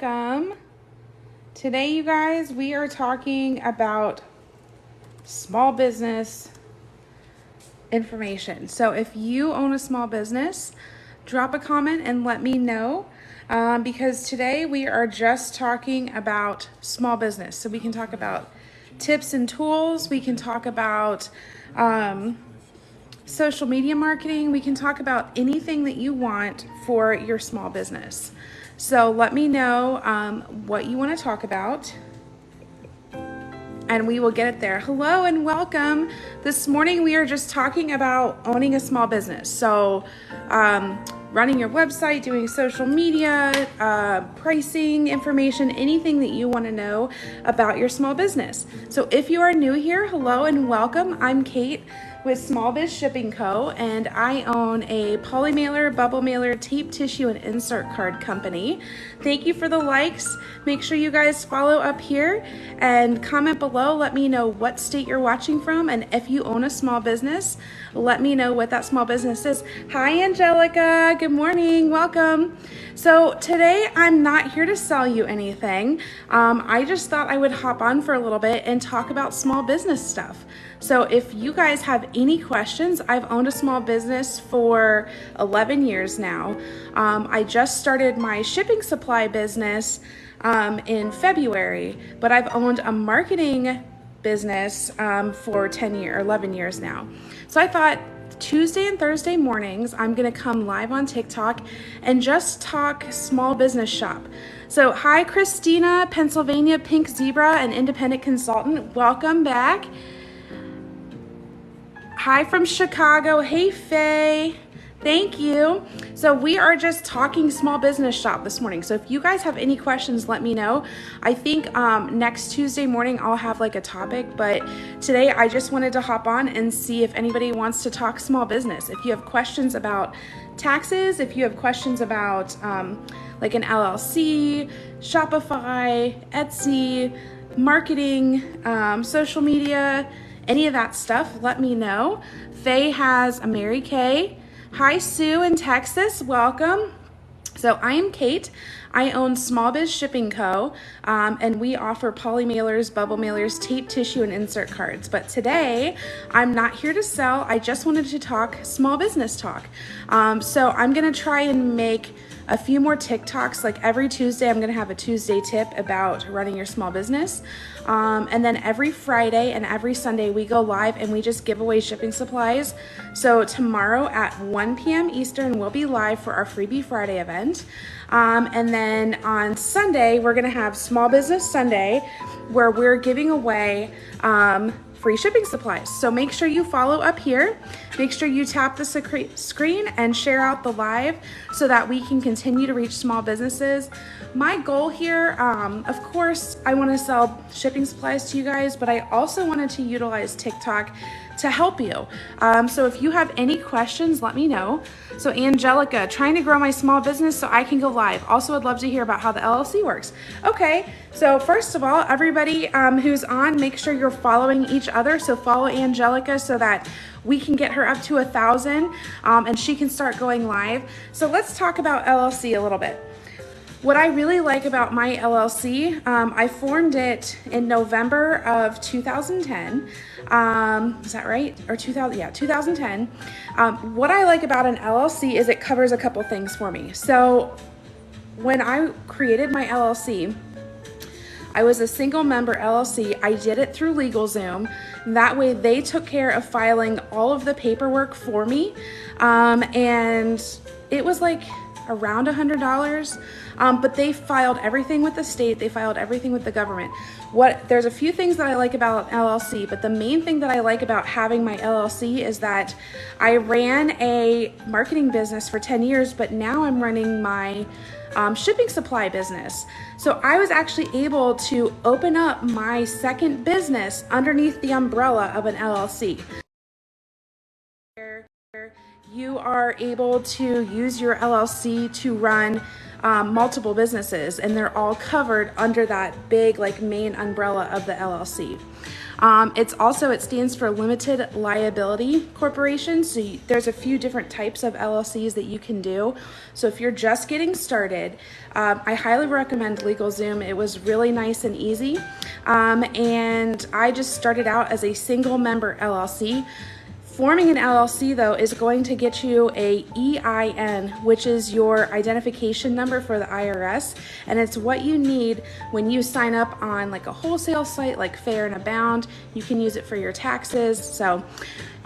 welcome. Today, you guys, we are talking about small business information. So if you own a small business, drop a comment and let me know because today we are just talking about small business. So we can talk about tips and tools. We can talk about social media marketing. We can talk about anything that you want for your small business. So let me know what you want to talk about and we will get it there. Hello and welcome. This morning we are just talking about owning a small business. So running your website, doing social media, pricing information, anything that you want to know about your small business. So if you are new here, hello and welcome. I'm Kate with Small Biz Shipping Co. and I own a poly mailer, bubble mailer, tape, tissue, and insert card company. Thank you for the likes. Make sure you guys follow up here and comment below. Let me know what state you're watching from, and if you own a small business, let me know what that small business is. Hi, Angelica. Good morning. Welcome. So today I'm not here to sell you anything. I just thought I would hop on for a little bit and talk about small business stuff. So if you guys have any questions, I've owned a small business for 11 years now. I just started my shipping supply business in February, but I've owned a marketing business for 11 years now. So I thought Tuesday and Thursday mornings, I'm gonna come live on TikTok and just talk small business shop. So hi, Christina, Pennsylvania Pink Zebra, an independent consultant. Welcome back. Hi from Chicago. Hey, Faye. Thank you. So we are just talking small business shop this morning. So if you guys have any questions, let me know. I think next Tuesday morning I'll have like a topic, but today I just wanted to hop on and see if anybody wants to talk small business. If you have questions about taxes, if you have questions about like an LLC, Shopify, Etsy, marketing, social media, any of that stuff, let me know. Faye has a Mary Kay. Hi, Sue in Texas. Welcome. So I am Kate. I own Small Biz Shipping Co. And we offer poly mailers, bubble mailers, tape, tissue, and insert cards. But today, I'm not here to sell. I just wanted to talk small business talk. So I'm going to try and make a few more TikToks. Like every Tuesday, I'm going to have a Tuesday tip about running your small business. And then every Friday and every Sunday, we go live and we just give away shipping supplies. So tomorrow at 1 p.m. Eastern, we'll be live for our Freebie Friday event. And then on Sunday, we're going to have Small Business Sunday, where we're giving away free shipping supplies. So make sure you follow up here. Make sure you tap the screen and share out the live so that we can continue to reach small businesses. My goal here, of course, I want to sell shipping supplies to you guys, but I also wanted to utilize TikTok to help you. So if you have any questions, let me know. So Angelica, trying to grow my small business so I can go live. Also, I'd love to hear about how the LLC works. Okay, so first of all, everybody who's on, make sure you're following each other. So follow Angelica so that we can get her up to 1,000 and she can start going live. So let's talk about LLC a little bit. What I really like about my LLC, I formed it in November of 2010. Is that right? Or 2000? Yeah, 2010. What I like about an LLC is it covers a couple things for me. So when I created my LLC, I was a single member LLC. I did it through LegalZoom. That way they took care of filing all of the paperwork for me. And it was like around $100. But they filed everything with the state. They filed everything with the government. There's a few things that I like about LLC, but the main thing that I like about having my LLC is that I ran a marketing business for 10 years, but now I'm running my shipping supply business. So I was actually able to open up my second business underneath the umbrella of an LLC. You are able to use your LLC to run multiple businesses, and they're all covered under that big like main umbrella of the LLC. It stands for Limited Liability Corporation. So there's a few different types of LLCs that you can do. So if you're just getting started, I highly recommend LegalZoom. It was really nice and easy. And I just started out as a single member LLC. Forming an LLC, though, is going to get you a EIN, which is your identification number for the IRS, and it's what you need when you sign up on like a wholesale site like Fair and Abound. You can use it for your taxes. So,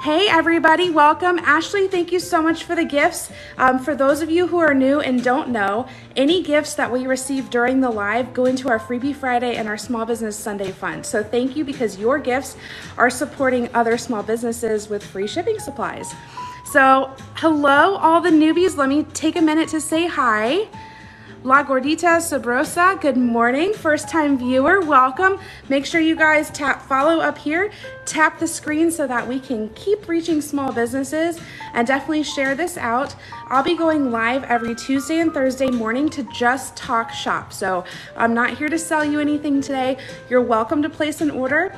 hey everybody, welcome. Ashley, thank you so much for the gifts. For those of you who are new and don't know, any gifts that we receive during the live go into our Freebie Friday and our Small Business Sunday Fund. So thank you, because your gifts are supporting other small businesses with free shipping supplies. So hello, all the newbies. Let me take a minute to say hi. La Gordita Sabrosa, good morning. First time viewer, welcome. Make sure you guys tap follow up here, tap the screen so that we can keep reaching small businesses, and definitely share this out. I'll be going live every Tuesday and Thursday morning to just talk shop. So I'm not here to sell you anything today. You're welcome to place an order.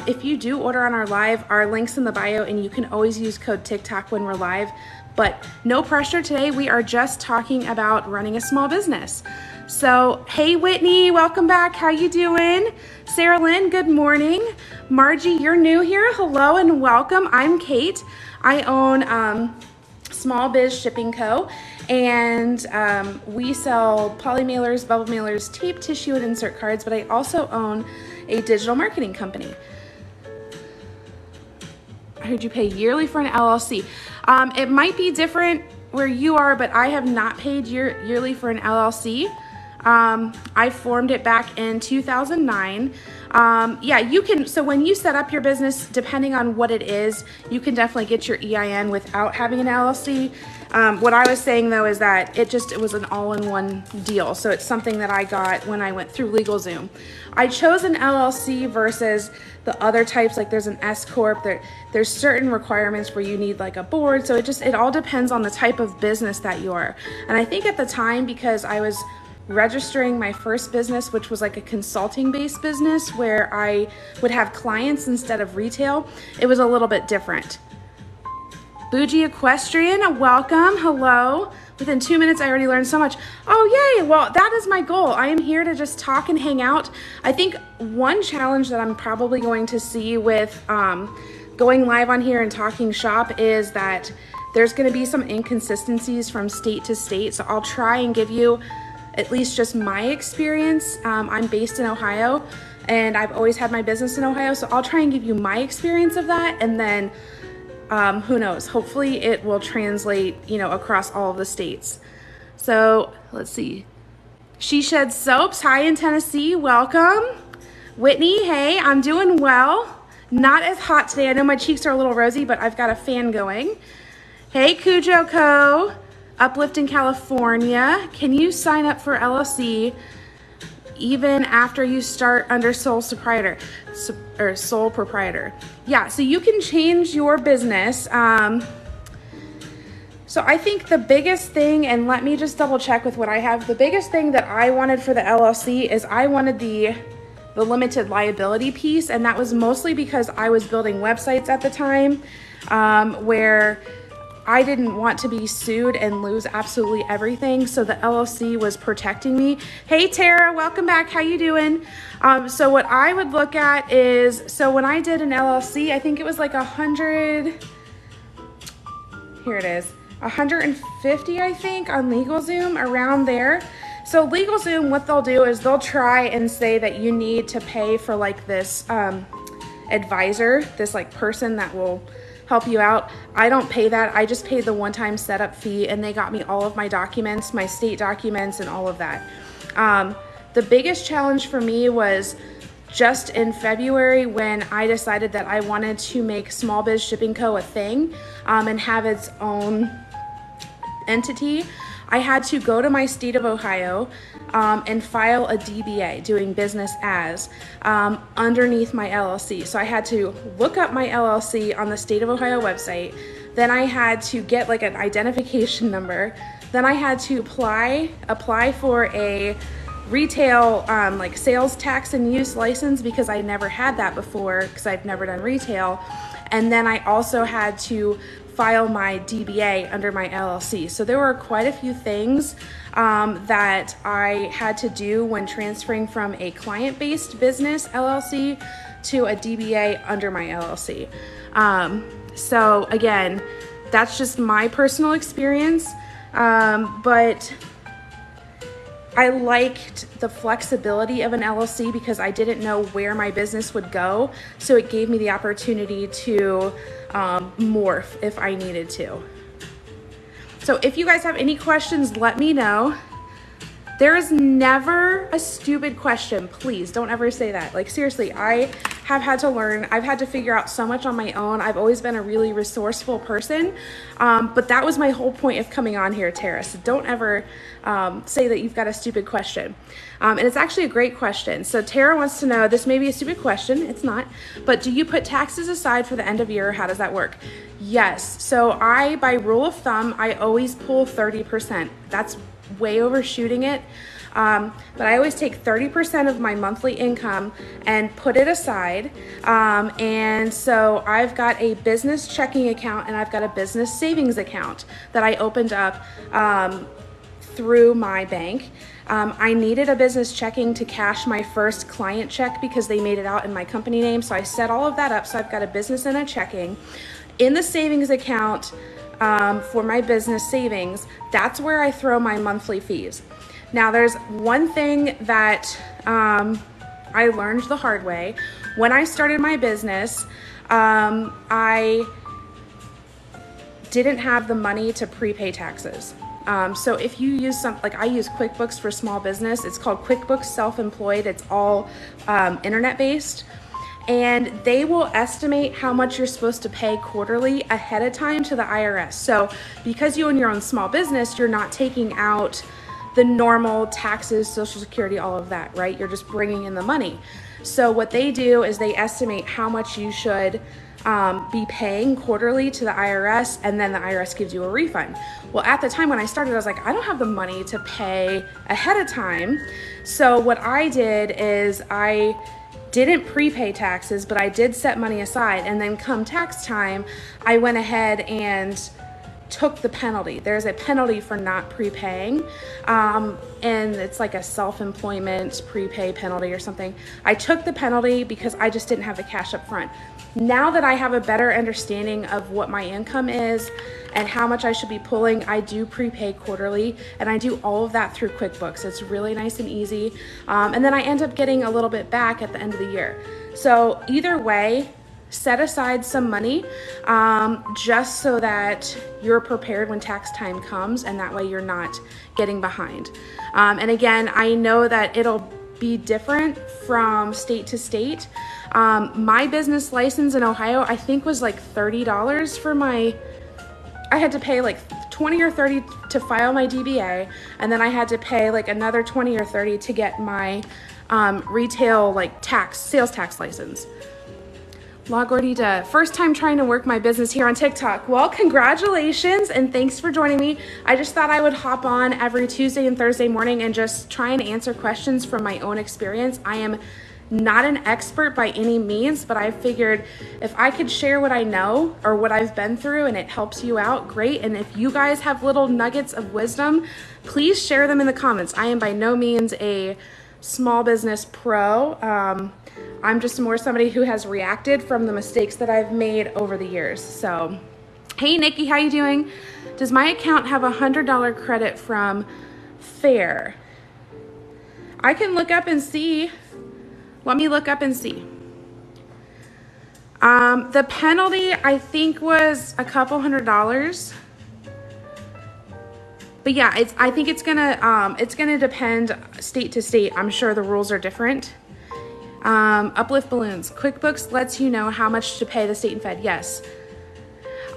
If you do order on our live, our link's in the bio, and you can always use code TikTok when we're live. But no pressure today. We are just talking about running a small business. So, hey Whitney, welcome back. How you doing? Sarah Lynn, good morning. Margie, you're new here. Hello and welcome. I'm Kate. I own Small Biz Shipping Co. And we sell poly mailers, bubble mailers, tape, tissue, and insert cards. But I also own a digital marketing company. I heard you pay yearly for an LLC. It might be different where you are, but I have not paid yearly for an LLC. I formed it back in 2009. Yeah, you can, so when you set up your business, depending on what it is, you can definitely get your EIN without having an LLC. What I was saying though is that it was an all-in-one deal. So it's something that I got when I went through LegalZoom. I chose an LLC versus the other types, like there's an S Corp, there's certain requirements where you need like a board. So it all depends on the type of business that you are. And I think at the time, because I was registering my first business, which was like a consulting based business where I would have clients instead of retail, it was a little bit different. Bougie Equestrian, welcome, hello. Within 2 minutes, I already learned so much. Oh, yay, well, that is my goal. I am here to just talk and hang out. I think one challenge that I'm probably going to see with going live on here and talking shop is that there's gonna be some inconsistencies from state to state. So I'll try and give you at least just my experience. I'm based in Ohio and I've always had my business in Ohio. So I'll try and give you my experience of that. And then who knows, hopefully it will translate, across all of the states. So let's see. She Shed Soaps, hi in Tennessee, welcome. Whitney, hey, I'm doing well. Not as hot today. I know my cheeks are a little rosy, but I've got a fan going. Hey, Cujo Co. Uplifting, California. Can you sign up for LLC even after you start under sole proprietor? Yeah, so you can change your business. So I think the biggest thing, and let me just double check with what I have. The biggest thing that I wanted for the LLC is I wanted the limited liability piece, and that was mostly because I was building websites at the time where I didn't want to be sued and lose absolutely everything. So the LLC was protecting me. Hey, Tara, welcome back. How you doing? So what I would look at is, so when I did an LLC, I think it was like 100, here it is, 150, I think, on LegalZoom, around there. So LegalZoom, what they'll do is they'll try and say that you need to pay for like this advisor, this like person that will help you out. I don't pay that. I just paid the one-time setup fee, and they got me all of my documents, my state documents, and all of that. The biggest challenge for me was just in February when I decided that I wanted to make Small Biz Shipping Co. a thing and have its own entity. I had to go to my state of Ohio and file a DBA, doing business as, underneath my LLC. So I had to look up my LLC on the state of Ohio website. Then I had to get like an identification number. Then I had to apply for a retail like sales tax and use license because I never had that before because I've never done retail. And then I also had to file my DBA under my LLC. So there were quite a few things that I had to do when transferring from a client-based business LLC to a DBA under my LLC. So again, that's just my personal experience, but I liked the flexibility of an LLC because I didn't know where my business would go. So it gave me the opportunity to morph if I needed to. So if you guys have any questions, let me know. There is never a stupid question. Please don't ever say that. Like seriously, I have had to learn. I've had to figure out so much on my own. I've always been a really resourceful person. But that was my whole point of coming on here, Tara. So don't ever say that you've got a stupid question. And it's actually a great question. So Tara wants to know, this may be a stupid question. It's not. But do you put taxes aside for the end of year? How does that work? Yes. So by rule of thumb, I always pull 30%. That's way overshooting it. But I always take 30% of my monthly income and put it aside. And so I've got a business checking account and I've got a business savings account that I opened up through my bank. I needed a business checking to cash my first client check because they made it out in my company name. So I set all of that up. So I've got a business and a checking. In the savings account, for my business savings, that's where I throw my monthly fees. Now there's one thing that I learned the hard way. When I started my business, I didn't have the money to prepay taxes. So if you use I use QuickBooks for small business, it's called QuickBooks Self-Employed. It's all internet-based. And they will estimate how much you're supposed to pay quarterly ahead of time to the IRS. So because you own your own small business, you're not taking out the normal taxes, Social Security, all of that, right? You're just bringing in the money. So what they do is they estimate how much you should be paying quarterly to the IRS, and then the IRS gives you a refund. Well, at the time when I started, I was like, I don't have the money to pay ahead of time. So what I did is I didn't prepay taxes, but I did set money aside. And then come tax time, I went ahead and took the penalty. There's a penalty for not prepaying. And it's like a self-employment prepay penalty or something. I took the penalty because I just didn't have the cash up front. Now that I have a better understanding of what my income is and how much I should be pulling, I do prepay quarterly, and I do all of that through QuickBooks. It's really nice and easy. And then I end up getting a little bit back at the end of the year. So either way, set aside some money just so that you're prepared when tax time comes, and that way you're not getting behind. And again, I know that it'll be different from state to state. My business license in Ohio, I think was like $30 for I had to pay like 20 or 30 to file my DBA, and then I had to pay like another 20 or 30 to get my retail sales tax license. La Gordita, first time trying to work my business here on TikTok. Well, congratulations and thanks for joining me. I just thought I would hop on every Tuesday and Thursday morning and just try and answer questions from my own experience. I am not an expert by any means, but I figured if I could share what I know or what I've been through and it helps you out, great. And if you guys have little nuggets of wisdom, please share them in the comments. I am by no means a small business pro. I'm just more somebody who has reacted from the mistakes that I've made over the years. So, hey Nikki, how you doing? Does my account have $100 credit from Fair? I can look up and see. Let me look up and see. The penalty I think was a couple $100. But yeah, I think it's gonna depend state to state. I'm sure the rules are different. Uplift balloons. QuickBooks lets you know how much to pay the state and fed. Yes.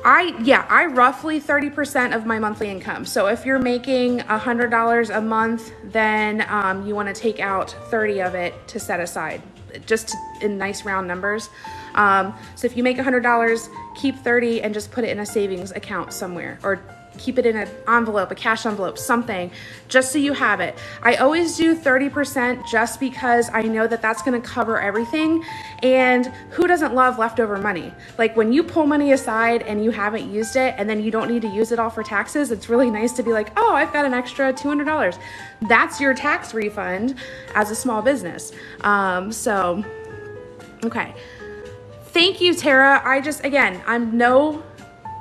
I roughly 30% of my monthly income. So if you're making $100 a month, then you want to take out 30 of it to set aside, just in nice round numbers. So if you make $100, keep 30 and just put it in a savings account somewhere, or keep it in an envelope, a cash envelope, something, just so you have it. I always do 30% just because I know that that's going to cover everything. And who doesn't love leftover money? Like when you pull money aside and you haven't used it and then you don't need to use it all for taxes, it's really nice to be like, oh, I've got an extra $200. That's your tax refund as a small business. Okay. Thank you, Tara. Again, I'm no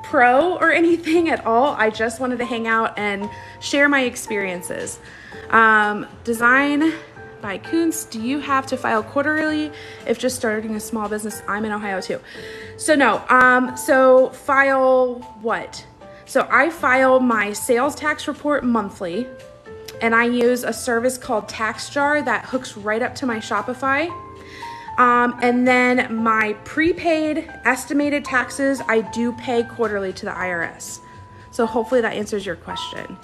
pro or anything at all. I just wanted to hang out and share my experiences. Design by Kuntz. Do you have to file quarterly if just starting a small business? I'm in Ohio too. So no, so file what? So I file my sales tax report monthly, and I use a service called TaxJar that hooks right up to my Shopify. And then my prepaid estimated taxes, I do pay quarterly to the IRS. So hopefully that answers your question.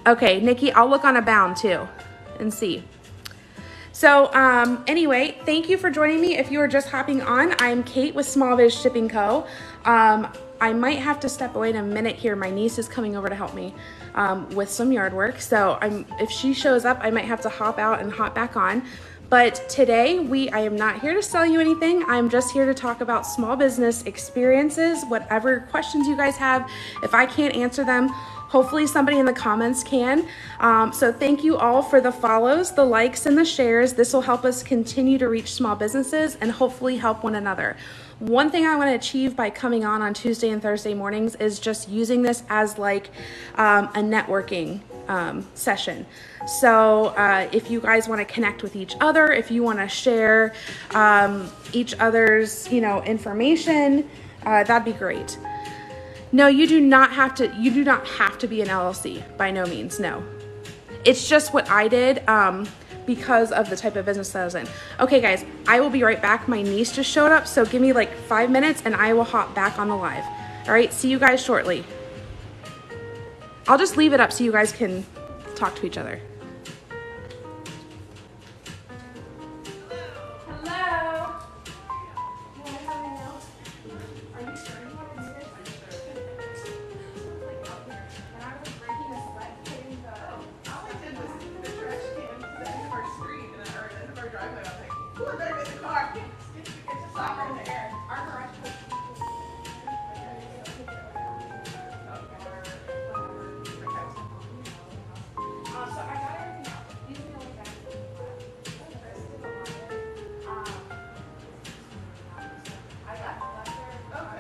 Okay, Nikki, I'll look on Abound too and see. So anyway, thank you for joining me. If you are just hopping on, I'm Kate with Small Biz Shipping Co. I might have to step away in a minute here. My niece is coming over to help me with some yard work. So if she shows up, I might have to hop out and hop back on. But today, I am not here to sell you anything. I'm just here to talk about small business experiences, whatever questions you guys have. If I can't answer them, hopefully somebody in the comments can. So thank you all for the follows, the likes, and the shares. This will help us continue to reach small businesses and hopefully help one another. One thing I want to achieve by coming on Tuesday and Thursday mornings is just using this as like a networking session. So if you guys want to connect with each other, if you want to share each other's, information, that'd be great. No, you do not have to be an LLC, by no means, no. It's just what I did because of the type of business that I was in. Okay, guys, I will be right back. My niece just showed up, so give me like 5 minutes and I will hop back on the live. All right, see you guys shortly. I'll just leave it up so you guys can talk to each other. Hello. Are you sure you want to do this? I'm sure. And I was breaking a sweat hitting the... All I did was the trash can to the end of our street and or the end of our driveway. I was like, ooh, I better get in the car. It's just softer in the air. Our garage was... So I got everything out. These are the only bags that we left. The rest of the lot. I got the leftover.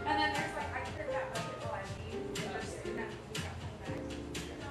And then there's like, I carried that bucket while I leave. And just, and then we got 10 bags.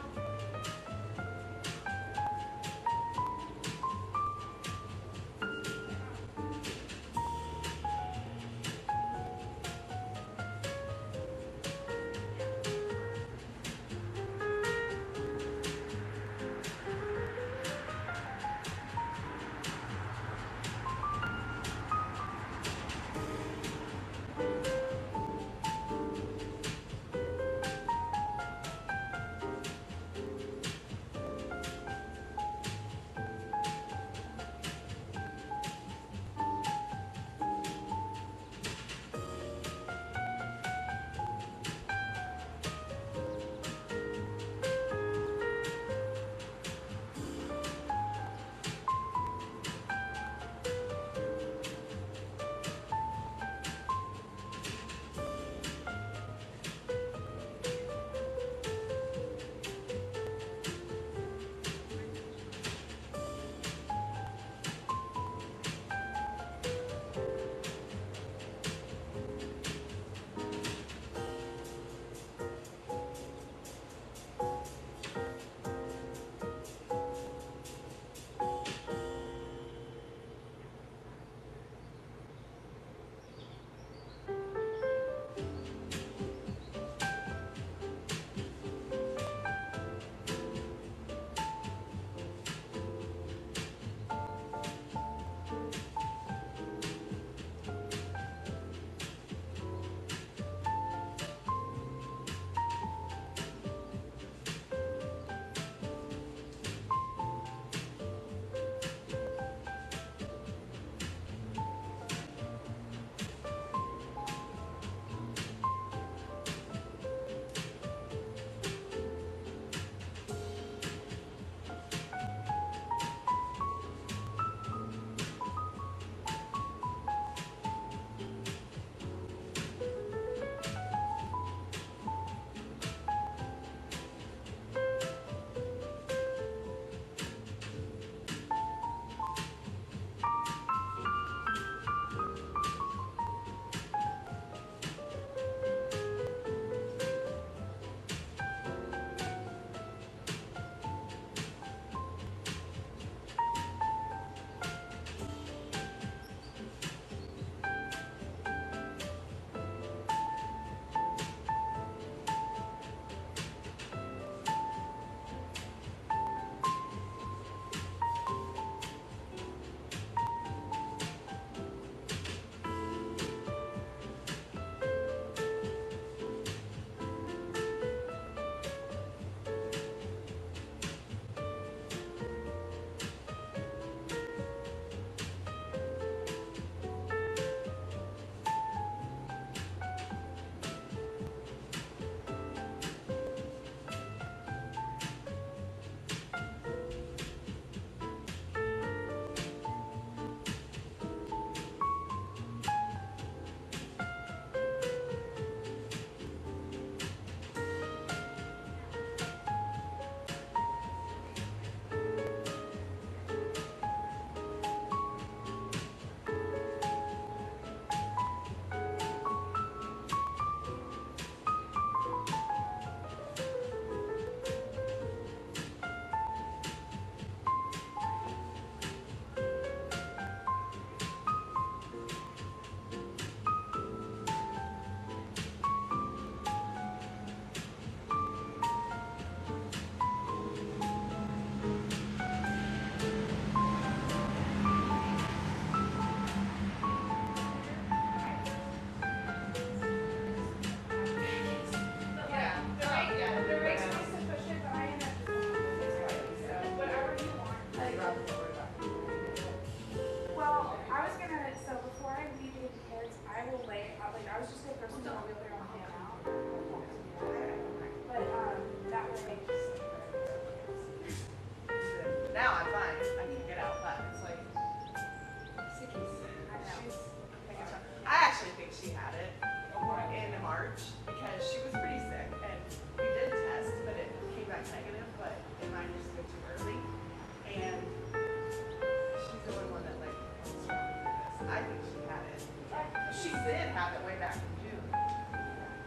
Sid had it way back in June.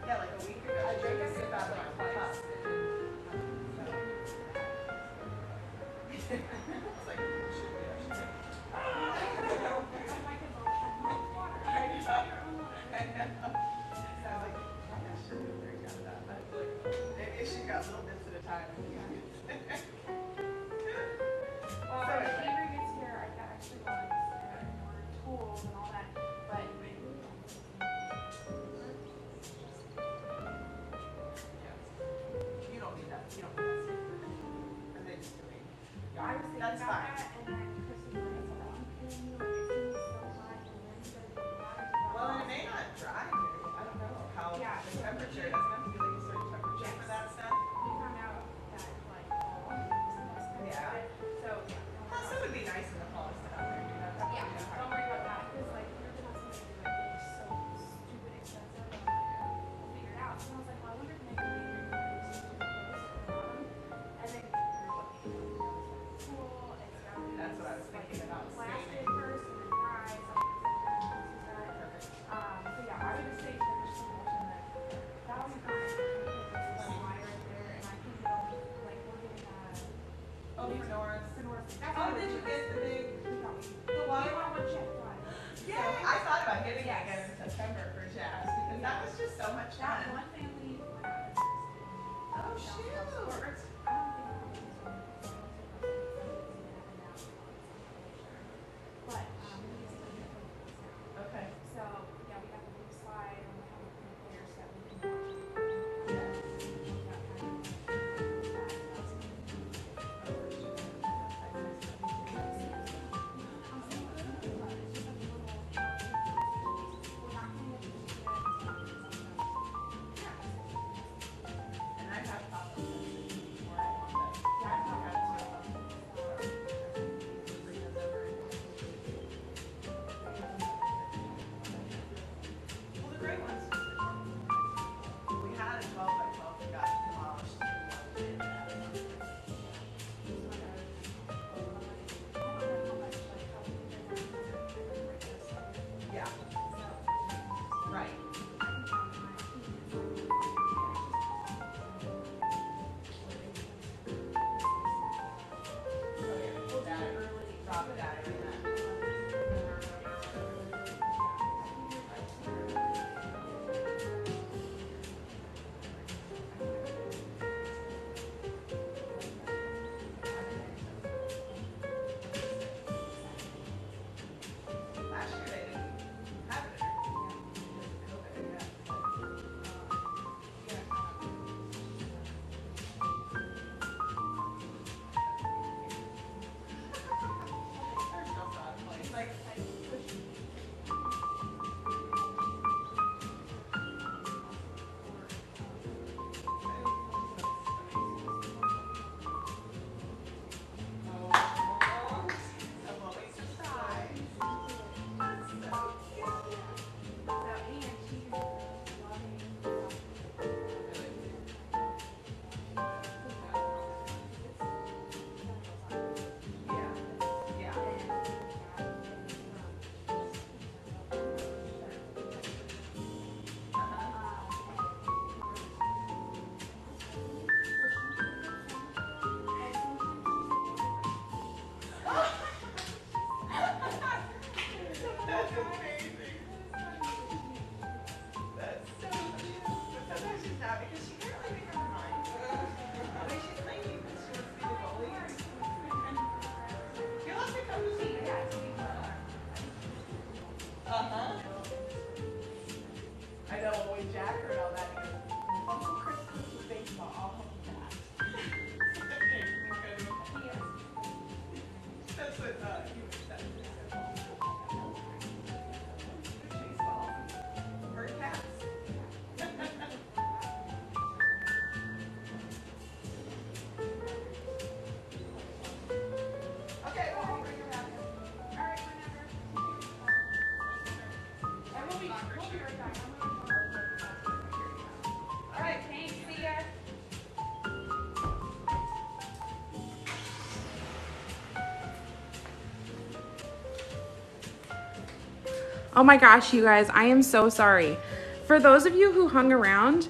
Yeah, like a week ago. I drank a sip out of my cup. It's like, should be, I should say. Maybe she got little bits at a time. Well, So when anyway. Avery gets here, I got actually bugs and ordered tools and all that. But You don't need that. You don't need that. And they just do it. I was thinking That's about fine. that, and then Chris was like, "It's all in you, like, it seems so hot, and then you gotta get water." Well, and it may not dry very. I don't know how Yeah. the temperature. It doesn't have to be like a certain temperature for that stuff. We found out that like fall is the most kind of Yeah. time. So yeah. Plus, it would be nice in the fall to sit out there and do that. That would Yeah, be hard. don't worry about that because like we were gonna have somebody do it, it's so stupid expensive. And I'm like, we'll figure it out. So I was like, well, I wonder if maybe we can do this to the post for the bottom, and then you're looking, you know, it's cool. It's got That's what I was like, thinking about blasted saving. first and then dry. So so yeah, I would just say finish the motion that that'll be fine. There's a slide right there, and I can go like we're getting Oh, for Nora's. That's Oh, did you get the big, the water one? Yeah, I thought about getting it again in September for Jazz because that was just so much That fun. one family. Oh, shoot. But Okay. so yeah, we got the big slide and we have a few players that we can watch. And I have popped before I want that. Yeah, I have bring those over. Well, the gray ones. We had a 12 by 12 that got demolished. Yeah. Right. Okay. We'll do it early. Drop it out every night. Last year they didn't have it. COVID, yeah. They're still so out of place. Like, oh, so we'll be surprised. That's so cute. Yeah, yeah. That's amazing. That's so cute. But sometimes she's not because she can't really make up her mind. The way she's playing because she wants to be the goalie. You'll have to come to see. Uh-huh. I know when Jack heard all that, he goes, Uncle Chris coaches baseball. I'll help you that. That's what he was saying. Baseball. Bird cats. Okay, well, I'll bring her back. All right, whenever. And we'll be right back. All right, thanks. See ya. Oh my gosh, you guys, I am so sorry. For those of you who hung around,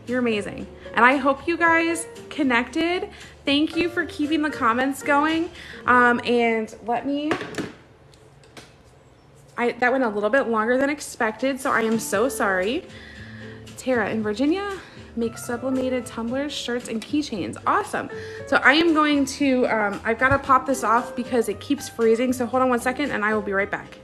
you're amazing. And I hope you guys connected. Thank you for keeping the comments going. And that went a little bit longer than expected, so I am so sorry. Tara in Virginia makes sublimated tumblers, shirts, and keychains. Awesome. So I am going to, I've got to pop this off because it keeps freezing. So hold on one second and I will be right back.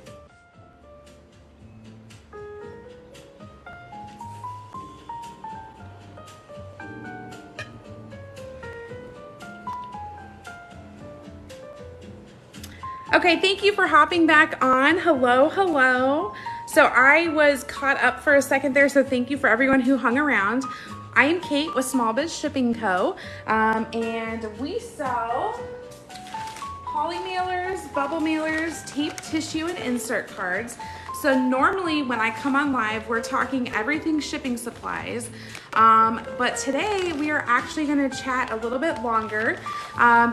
Okay, thank you for hopping back on. Hello, hello. So I was caught up for a second there, so thank you for everyone who hung around. I am Kate with Small Biz Shipping Co. And we sell poly mailers, bubble mailers, tape, tissue, and insert cards. So normally when I come on live, we're talking everything shipping supplies. But today we are actually gonna chat a little bit longer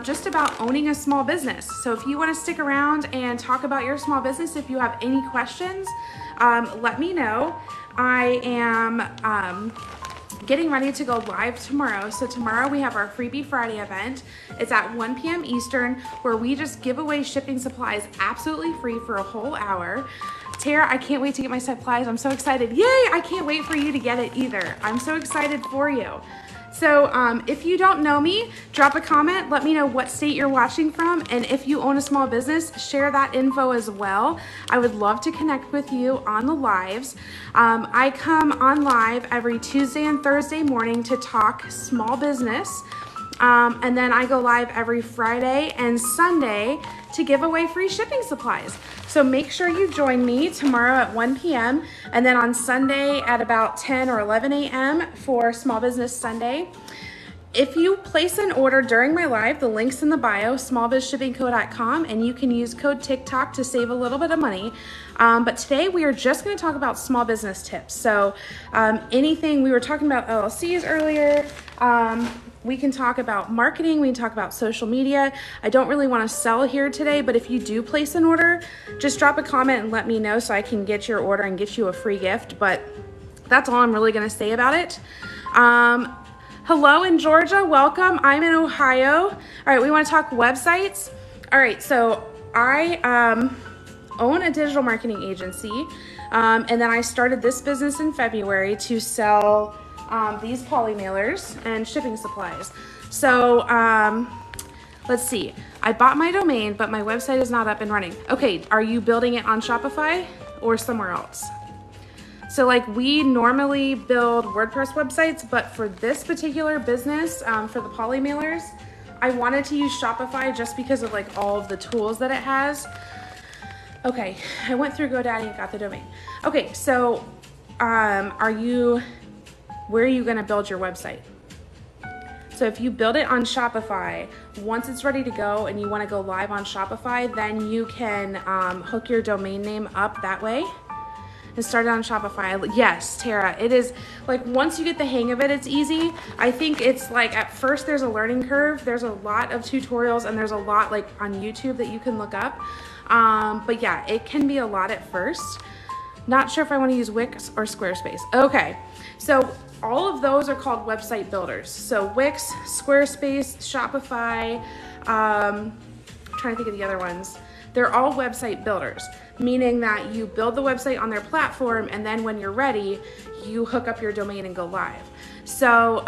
just about owning a small business. So if you wanna stick around and talk about your small business, if you have any questions, let me know. I am getting ready to go live tomorrow. So tomorrow we have our Freebie Friday event. It's at 1 p.m. Eastern, where we just give away shipping supplies absolutely free for a whole hour. Tara, I can't wait to get my supplies. I'm so excited. Yay, I can't wait for you to get it either. I'm so excited for you. So if you don't know me, drop a comment. Let me know what state you're watching from. And if you own a small business, share that info as well. I would love to connect with you on the lives. I come on live every Tuesday and Thursday morning to talk small business. And then I go live every Friday and Sunday to give away free shipping supplies. So make sure you join me tomorrow at 1 p.m. and then on Sunday at about 10 or 11 a.m. for Small Business Sunday. If you place an order during my live, the link's in the bio, smallbizshippingco.com, and you can use code TikTok to save a little bit of money. But today we are just going to talk about small business tips. So anything, we were talking about LLCs earlier. We can talk about marketing, we can talk about social media. I don't really want to sell here today, but if you do place an order, just drop a comment and let me know so I can get your order and get you a free gift. But that's all I'm really going to say about it. Hello in Georgia, welcome. I'm in Ohio. All right, we want to talk websites. All right, so I own a digital marketing agency, and then I started this business in February to sell these poly mailers and shipping supplies. So let's see. I bought my domain, but my website is not up and running. Okay, are you building it on Shopify or somewhere else? So like we normally build WordPress websites, but for this particular business, for the poly mailers, I wanted to use Shopify just because of like all of the tools that it has. Okay, I went through GoDaddy and got the domain. Okay, so where are you gonna build your website? So if you build it on Shopify, once it's ready to go and you wanna go live on Shopify, then you can hook your domain name up that way and start it on Shopify. Yes, Tara, it is like once you get the hang of it, it's easy. I think it's like at first there's a learning curve. There's a lot of tutorials and there's a lot like on YouTube that you can look up. But yeah, it can be a lot at first. Not sure if I wanna use Wix or Squarespace. Okay, so all of those are called website builders. So Wix, Squarespace, Shopify, I'm trying to think of the other ones. They're all website builders, meaning that you build the website on their platform and then when you're ready, you hook up your domain and go live. So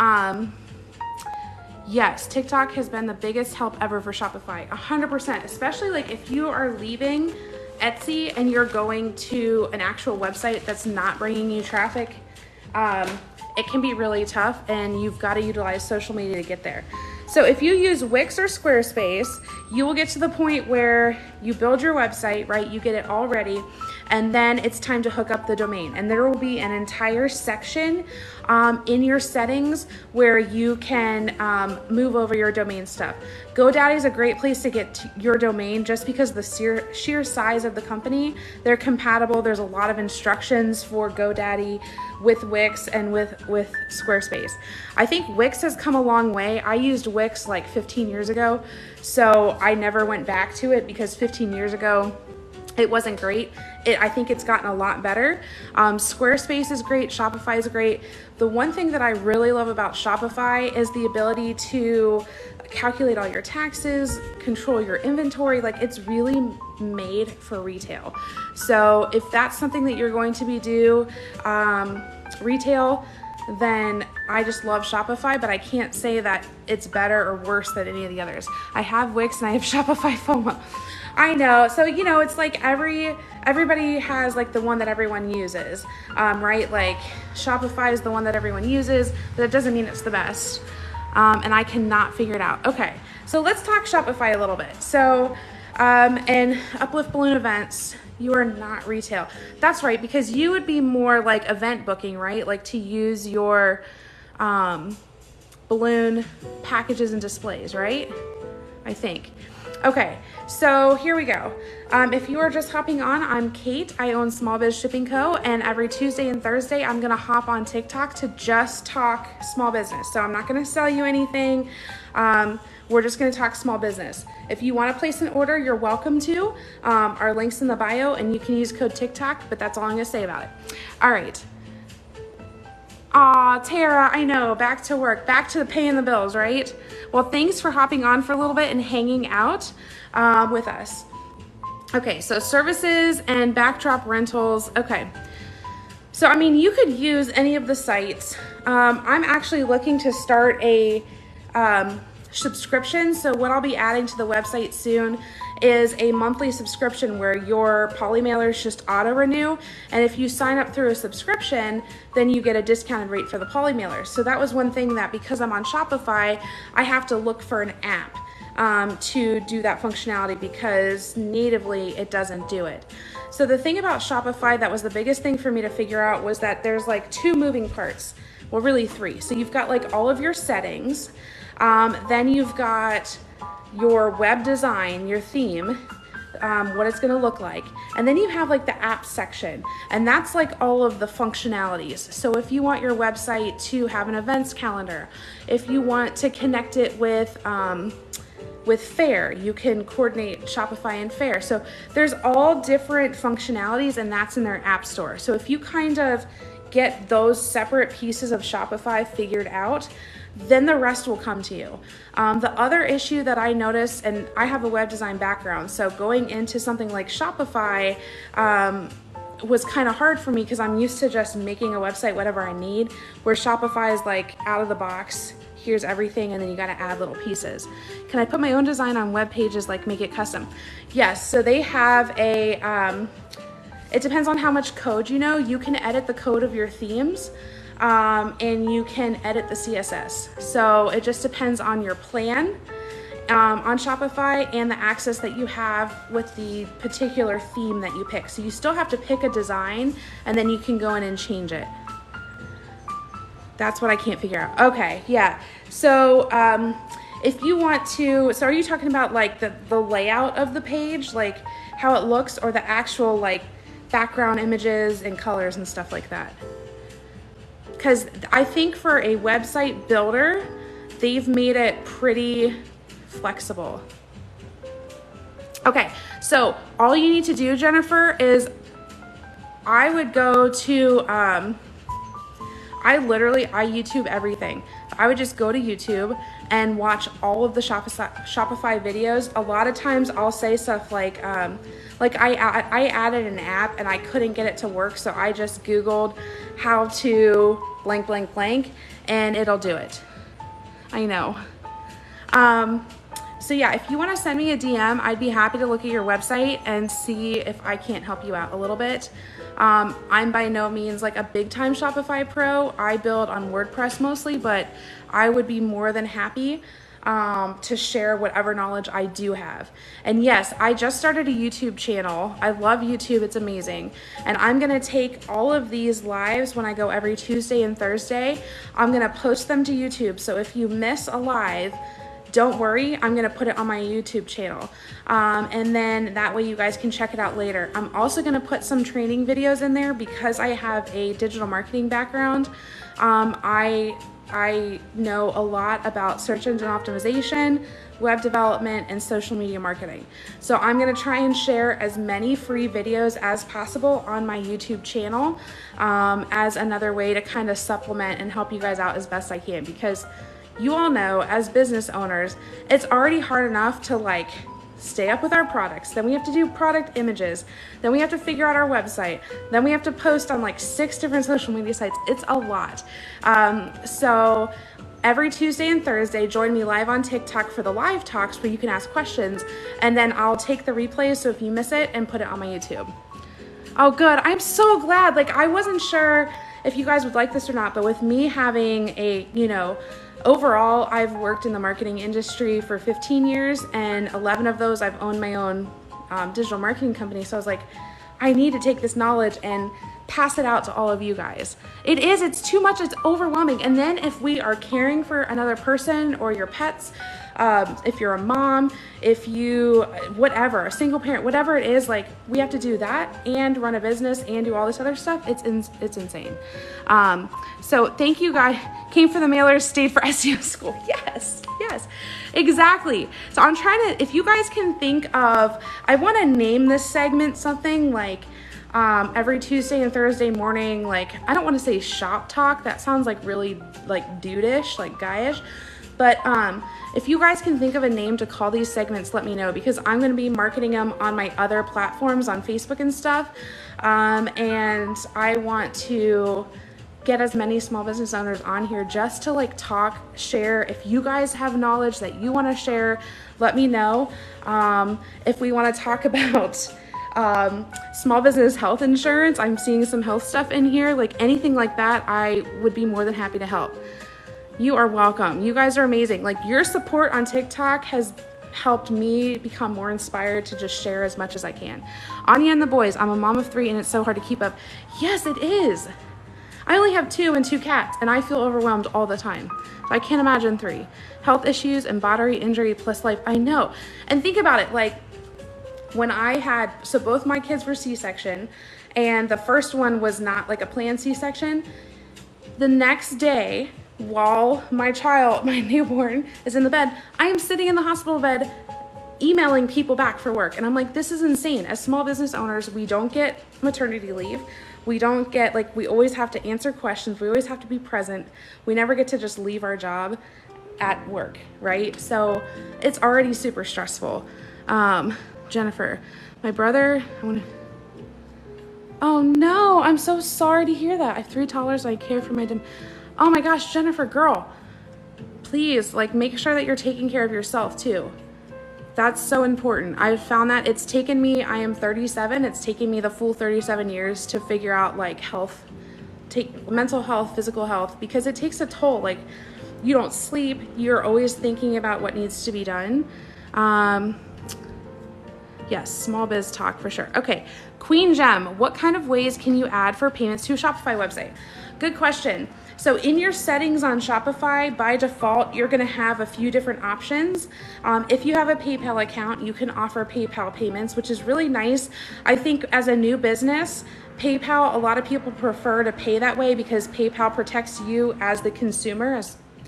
yes, TikTok has been the biggest help ever for Shopify, 100%, especially like if you are leaving Etsy and you're going to an actual website that's not bringing you traffic. It can be really tough and you've got to utilize social media to get there. So if you use Wix or Squarespace, you will get to the point where you build your website, right? You get it all ready, and then it's time to hook up the domain. And there will be an entire section in your settings where you can move over your domain stuff. GoDaddy is a great place to get your domain just because the sheer size of the company. They're compatible. There's a lot of instructions for GoDaddy with Wix and with Squarespace. I think Wix has come a long way. I used Wix like 15 years ago, so I never went back to it because 15 years ago, it wasn't great. I think it's gotten a lot better. Squarespace is great. Shopify is great. The one thing that I really love about Shopify is the ability to calculate all your taxes, control your inventory. Like, it's really made for retail. So if that's something that you're going to be retail, then I just love Shopify, but I can't say that it's better or worse than any of the others. I have Wix and I have Shopify FOMO. I know. So, you know, it's like everybody has like the one that everyone uses, right? Like Shopify is the one that everyone uses, but it doesn't mean it's the best. And I cannot figure it out. Okay, so let's talk Shopify a little bit. So, and Uplift Balloon Events, you are not retail. That's right, because you would be more like event booking, right? Like to use your balloon packages and displays, right? I think. Okay, so here we go. If you are just hopping on, I'm Kate. I own Small Biz Shipping Co. And every Tuesday and Thursday, I'm gonna hop on TikTok to just talk small business. So I'm not gonna sell you anything. We're just gonna talk small business. If you wanna place an order, you're welcome to. Our link's in the bio and you can use code TikTok, but that's all I'm gonna say about it. All right. Aw, Tara, I know, back to work, back to paying the bills, right? Well, thanks for hopping on for a little bit and hanging out with us. Okay, so services and backdrop rentals. Okay, so I mean, you could use any of the sites. I'm actually looking to start a subscription. So what I'll be adding to the website soon is a monthly subscription where your poly mailers just auto renew. And if you sign up through a subscription, then you get a discounted rate for the poly mailers. So that was one thing that, because I'm on Shopify, I have to look for an app to do that functionality, because natively it doesn't do it. So the thing about Shopify that was the biggest thing for me to figure out was that there's like two moving parts. Well, really three. So you've got like all of your settings. Then you've got your web design, your theme, what it's gonna look like. And then you have like the app section, and that's like all of the functionalities. So if you want your website to have an events calendar, if you want to connect it with Fair, you can coordinate Shopify and Fair. So there's all different functionalities, and that's in their app store. So if you kind of get those separate pieces of Shopify figured out, then the rest will come to you. The other issue that I noticed, and I have a web design background, so going into something like Shopify was kind of hard for me because I'm used to just making a website whatever I need, where Shopify is like out of the box, here's everything, and then you gotta add little pieces. Can I put my own design on web pages, like make it custom? Yes, so they have a, it depends on how much code you know. You can edit the code of your themes. And you can edit the CSS. So it just depends on your plan on Shopify and the access that you have with the particular theme that you pick. So you still have to pick a design, and then you can go in and change it. That's what I can't figure out. Okay, yeah. So if you want to, so are you talking about like the layout of the page, like how it looks, or the actual like background images and colors and stuff like that? Because I think for a website builder, they've made it pretty flexible. Okay, so all you need to do, Jennifer, is I would go to, I YouTube everything. I would just go to YouTube and watch all of the Shopify videos. A lot of times I'll say stuff like I added an app and I couldn't get it to work, so I just Googled how to blank, blank, blank, and it'll do it. I know. So yeah, if you want to send me a DM, I'd be happy to look at your website and see if I can't help you out a little bit. I'm by no means like a big time Shopify pro. I build on WordPress mostly, but I would be more than happy to share whatever knowledge I do have. And yes, I just started a YouTube channel. I love YouTube, it's amazing. And I'm gonna take all of these lives when I go every Tuesday and Thursday, I'm gonna post them to YouTube. So if you miss a live, don't worry, I'm gonna put it on my YouTube channel. And then that way you guys can check it out later. I'm also gonna put some training videos in there because I have a digital marketing background. I know a lot about search engine optimization, web development, and social media marketing. So I'm gonna try and share as many free videos as possible on my YouTube channel as another way to kind of supplement and help you guys out as best I can, because you all know as business owners, it's already hard enough to like stay up with our products. Then we have to do product images. Then we have to figure out our website. Then we have to post on like 6 different social media sites. It's a lot. So every Tuesday and Thursday, join me live on TikTok for the live talks where you can ask questions. And then I'll take the replays, so if you miss it, and put it on my YouTube. Oh, good. I'm so glad. Like, I wasn't sure if you guys would like this or not, but with me having a, overall, I've worked in the marketing industry for 15 years, and 11 of those I've owned my own digital marketing company. So I was like, I need to take this knowledge and pass it out to all of you guys. It's too much, it's overwhelming. And then if we are caring for another person or your pets, if you're a mom, if you, whatever, a single parent, whatever it is, like we have to do that and run a business and do all this other stuff. It's insane. So thank you guys. Came for the mailers, stayed for SEO school. Yes, exactly. So I'm trying to, if you guys can think of, I want to name this segment something like, every Tuesday and Thursday morning, like, I don't want to say shop talk. That sounds like really like dude-ish, like guyish. But if you guys can think of a name to call these segments, let me know, because I'm going to be marketing them on my other platforms on Facebook and stuff. And I want to get as many small business owners on here just to like talk, share. If you guys have knowledge that you want to share, let me know. If we want to talk about small business health insurance, I'm seeing some health stuff in here, like anything like that, I would be more than happy to help. You are welcome. You guys are amazing. Like, your support on TikTok has helped me become more inspired to just share as much as I can. Anya and the boys, I'm a mom of 3 and it's so hard to keep up. Yes, it is. I only have 2 and 2 cats and I feel overwhelmed all the time. So I can't imagine 3. Health issues and bodily injury plus life. I know. And think about it, like when I had, so both my kids were C-section, and the first one was not like a planned C-section. The next day, while my newborn is in the bed, I am sitting in the hospital bed emailing people back for work. And I'm like, this is insane. As small business owners, we don't get maternity leave. We don't get, like, we always have to answer questions. We always have to be present. We never get to just leave our job at work, right? So it's already super stressful. Jennifer, my brother, oh no, I'm so sorry to hear that. I have 3 toddlers, I care for my oh my gosh, Jennifer, girl, please, like, make sure that you're taking care of yourself too. That's so important. I've found that it's taken me, I am 37, it's taken me the full 37 years to figure out like mental health, physical health, because it takes a toll. Like, you don't sleep, you're always thinking about what needs to be done. Yes, small biz talk for sure. Okay, Queen Gem, what kind of ways can you add for payments to a Shopify website? Good question. So in your settings on Shopify, by default, you're gonna have a few different options. If you have a PayPal account, you can offer PayPal payments, which is really nice. I think as a new business, PayPal, a lot of people prefer to pay that way because PayPal protects you as the consumer,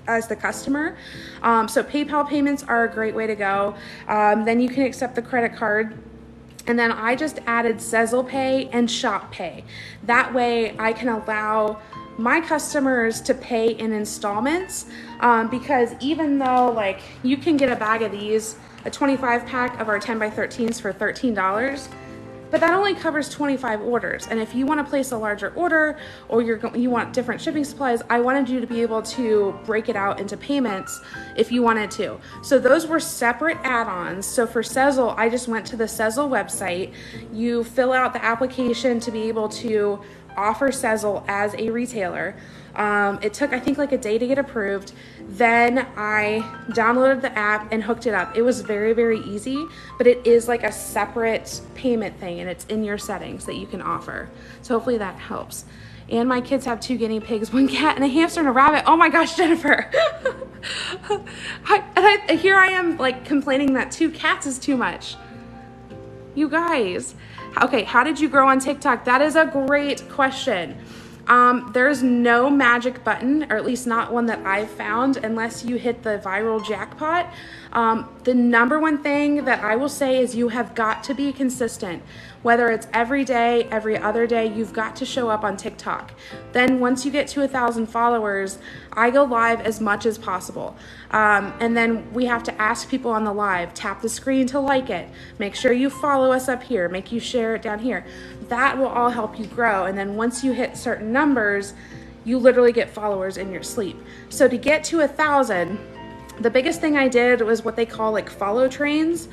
as the customer. So PayPal payments are a great way to go. Then you can accept the credit card. And then I just added Sezzle Pay and Shop Pay. That way I can allow my customers to pay in installments, because even though, like, you can get a bag of these, a 25 pack of our 10 by 13s for $13, but that only covers 25 orders. And if you want to place a larger order, or you want different shipping supplies, I wanted you to be able to break it out into payments if you wanted to. So those were separate add-ons. So for Sezzle, I just went to the Sezzle website. You fill out the application to be able to offer Sezzle as a retailer. It took, I think, like a day to get approved. Then I downloaded the app and hooked it up. It was very, very easy, but it is like a separate payment thing, and it's in your settings that you can offer. So hopefully that helps. And my kids have 2 guinea pigs, 1 cat, and a hamster and a rabbit. Oh my gosh, Jennifer. Here I am, like, complaining that 2 cats is too much. You guys. Okay, how did you grow on TikTok? That is a great question. There's no magic button, or at least not one that I've found, unless you hit the viral jackpot. The number one thing that I will say is you have got to be consistent. Whether it's every day, every other day, you've got to show up on TikTok. Then once you get to 1,000 followers, I go live as much as possible. And then we have to ask people on the live, tap the screen to like it, make sure you follow us up here, make you share it down here. That will all help you grow. And then once you hit certain numbers, you literally get followers in your sleep. So to get to 1,000, the biggest thing I did was what they call like follow trains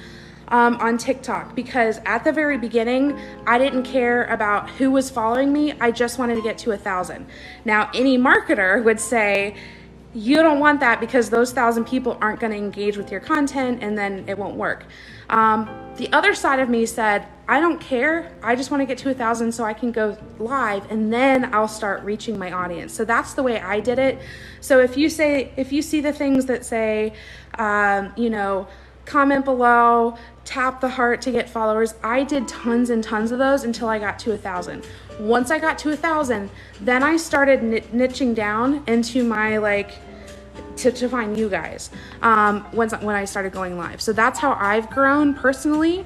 on TikTok, because at the very beginning, I didn't care about who was following me. I just wanted to get to 1,000. Now, any marketer would say, you don't want that because those 1,000 people aren't going to engage with your content and then it won't work. The other side of me said, I don't care. I just want to get to 1,000 so I can go live and then I'll start reaching my audience. So that's the way I did it. So if you see the things that say, comment below, tap the heart to get followers, I did tons and tons of those until I got to 1,000. Once I got to 1,000, then I started niching down into my to find you guys when I started going live. So that's how I've grown personally.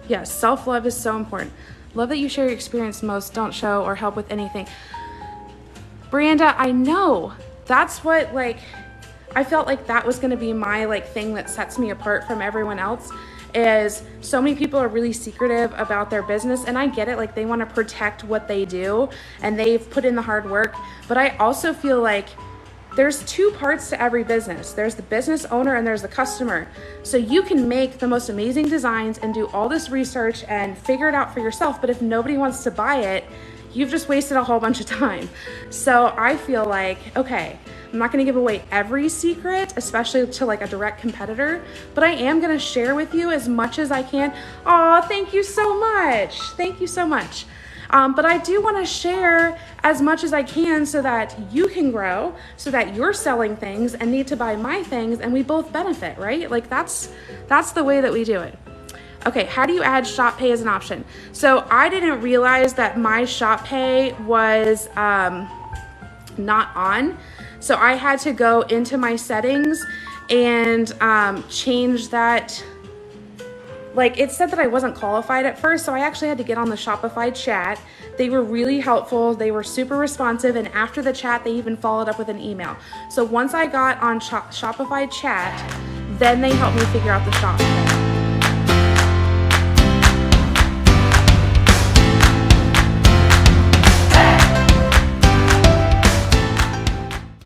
Yes, self-love is so important. Love that you share your experience most. Don't show or help with anything. Brianda, I know. That's what I felt like that was going to be my thing that sets me apart from everyone else. Is so many people are really secretive about their business, and I get it, they want to protect what they do and they've put in the hard work, but I also feel like there's two parts to every business. There's the business owner and there's the customer. So you can make the most amazing designs and do all this research and figure it out for yourself, but if nobody wants to buy it, you've just wasted a whole bunch of time. So I feel like, okay, I'm not gonna give away every secret, especially to a direct competitor, but I am gonna share with you as much as I can. Oh, thank you so much. Thank you so much. But I do wanna share as much as I can so that you can grow, so that you're selling things and need to buy my things and we both benefit, right? That's the way that we do it. Okay, how do you add Shop Pay as an option? So I didn't realize that my Shop Pay was not on. So I had to go into my settings and change that. It said that I wasn't qualified at first, so I actually had to get on the Shopify chat. They were really helpful. They were super responsive, and after the chat, they even followed up with an email. So once I got on Shopify chat, then they helped me figure out the Shop Pay.